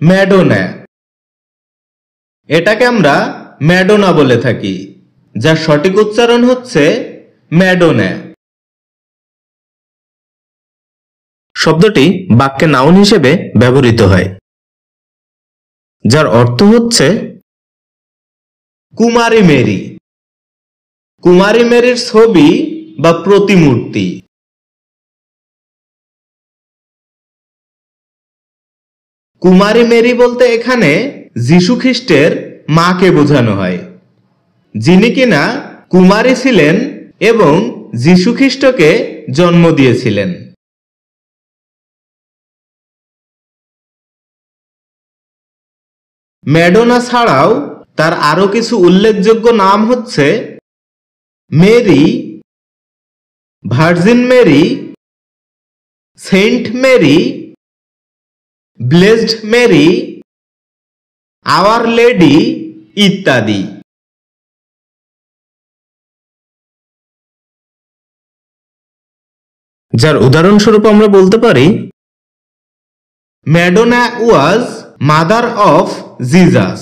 Madonna. এটাকে আমরা Madonna বলে থাকি, যার সঠিক উচ্চারণ হচ্ছে ম্যাডোনা। শব্দটি বাক্যে নাউন হিসেবে ব্যবহৃত হয়, যার অর্থ হচ্ছে কুমারী মেরি। কুমারী মেরির ছবি বা প্রতিমূর্তি। কুমারী মেরি বলতে এখানে যীশু খ্রিস্টের মাকে বোঝানো হয়, যিনি কিনা কুমারী ছিলেন এবং যীশু খ্রিস্টকে জন্ম দিয়েছিলেন। ম্যাডোনা ছাড়াও তার আরো কিছু উল্লেখযোগ্য নাম হচ্ছে Mary, virgin Mary, saint Mary, blessed Mary, our lady ইত্যাদি। যার উদাহরণস্বরূপ আমরা বলতে পারি, Madonna was mother of Jesus.